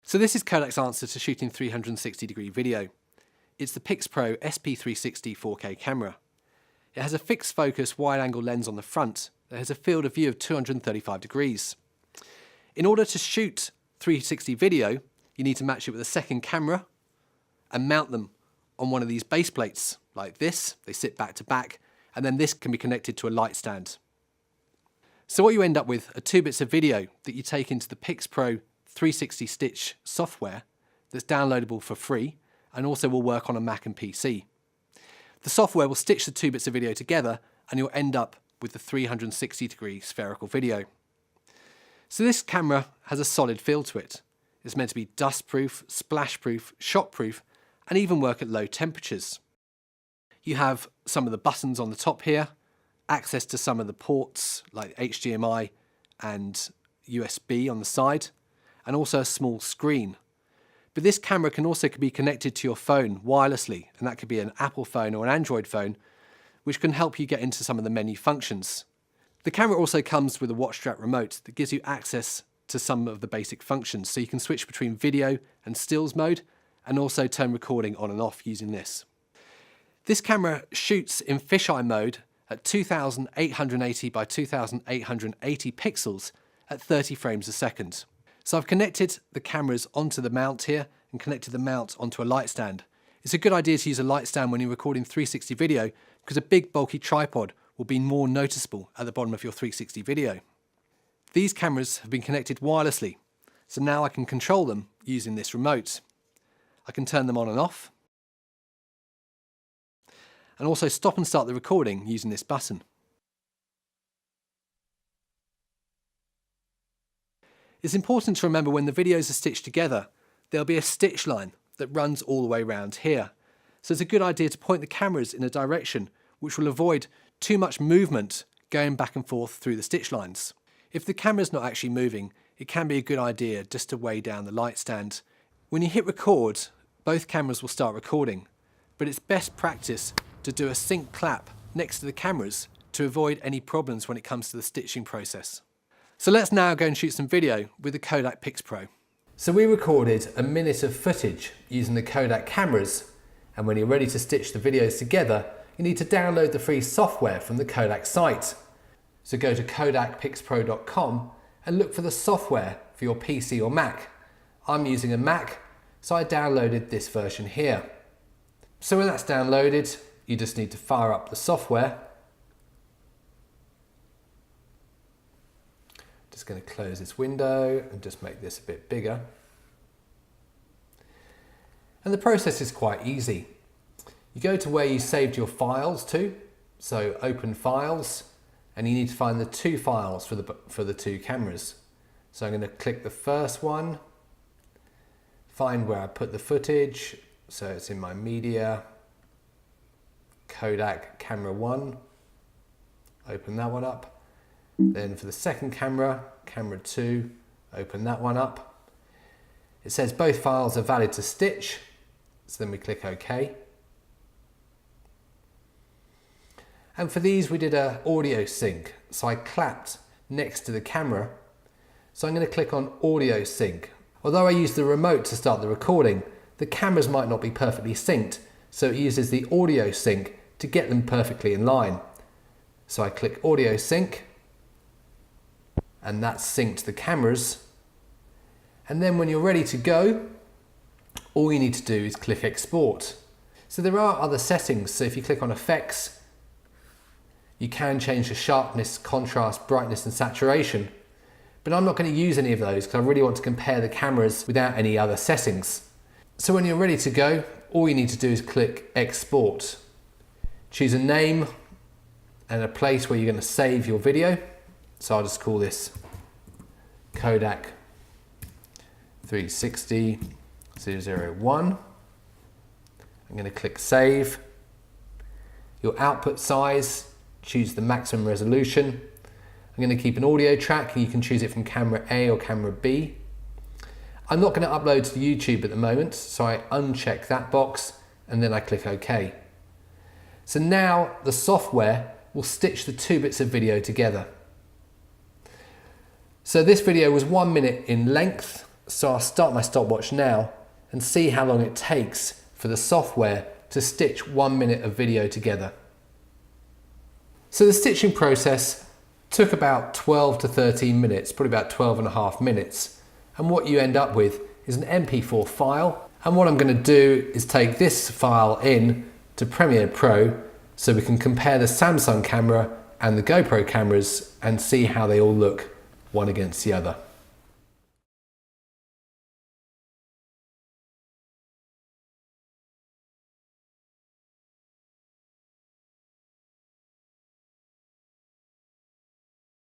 So this is Kodak's answer to shooting 360-degree video. It's the PixPro SP360 4K camera. It has a fixed focus wide-angle lens on the front that has a field of view of 235 degrees. In order to shoot 360 video, you need to match it with a second camera and mount them on one of these base plates like this. They sit back to back, and then this can be connected to a light stand. So what you end up with are 2 bits of video that you take into the PixPro 360 Stitch software that's downloadable for free and also will work on a Mac and PC. The software will stitch the 2 bits of video together and you'll end up with the 360-degree spherical video. So this camera has a solid feel to it. It's meant to be dust-proof, splash-proof, shock-proof, and even work at low temperatures. You have some of the buttons on the top here, access to some of the ports like HDMI and USB on the side, and also a small screen. But this camera can also be connected to your phone wirelessly, and that could be an Apple phone or an Android phone, which can help you get into some of the menu functions. The camera also comes with a watch strap remote that gives you access to some of the basic functions, so you can switch between video and stills mode, and also turn recording on and off using this. This camera shoots in fisheye mode at 2880 by 2880 pixels at 30 frames a second. So I've connected the cameras onto the mount here and connected the mount onto a light stand. It's a good idea to use a light stand when you're recording 360 video because a big bulky tripod will be more noticeable at the bottom of your 360 video. These cameras have been connected wirelessly, so now I can control them using this remote. I can turn them on and off, and also stop and start the recording using this button. It's important to remember when the videos are stitched together, there'll be a stitch line that runs all the way around here. So it's a good idea to point the cameras in a direction which will avoid too much movement going back and forth through the stitch lines. If the camera's not actually moving, it can be a good idea just to weigh down the light stand. When you hit record, both cameras will start recording, but it's best practice to do a sync clap next to the cameras to avoid any problems when it comes to the stitching process. So let's now go and shoot some video with the Kodak PixPro. So we recorded a minute of footage using the Kodak cameras, and when you're ready to stitch the videos together, you need to download the free software from the Kodak site. So go to kodakpixpro.com and look for the software for your PC or Mac. I'm using a Mac, so I downloaded this version here. So when that's downloaded, you just need to fire up the software. Just going to close this window and just make this a bit bigger. And the process is quite easy. You go to where you saved your files to, so open files, and you need to find the 2 files for the 2 cameras. So I'm going to click the first one, find where I put the footage, so it's in my media, Kodak camera 1, open that one up. Then for the second camera, camera 2, open that one up. It says both files are valid to stitch, so then we click OK. And for these we did an audio sync, so I clapped next to the camera. So I'm going to click on audio sync. Although I used the remote to start the recording, the cameras might not be perfectly synced, so it uses the audio sync to get them perfectly in line. So I click audio sync, and that's synced the cameras. And then when you're ready to go, all you need to do is click export. So there are other settings, so if you click on effects, you can change the sharpness, contrast, brightness and saturation. But I'm not going to use any of those because I really want to compare the cameras without any other settings. So when you're ready to go, all you need to do is click export. Choose a name and a place where you're going to save your video. So I'll just call this Kodak 360 001. I'm going to click save. Your output size, choose the maximum resolution. I'm going to keep an audio track, and you can choose it from camera A or camera B. I'm not going to upload to YouTube at the moment, so I uncheck that box and then I click OK. So now the software will stitch the 2 bits of video together. So this video was 1 minute in length, So I'll start my stopwatch now and see how long it takes for the software to stitch 1 minute of video together. So the stitching process took about 12 to 13 minutes, probably about 12.5 minutes. And what you end up with is an MP4 file. And what I'm going to do is take this file in to Premiere Pro so we can compare the Samsung camera and the GoPro cameras and see how they all look one against the other.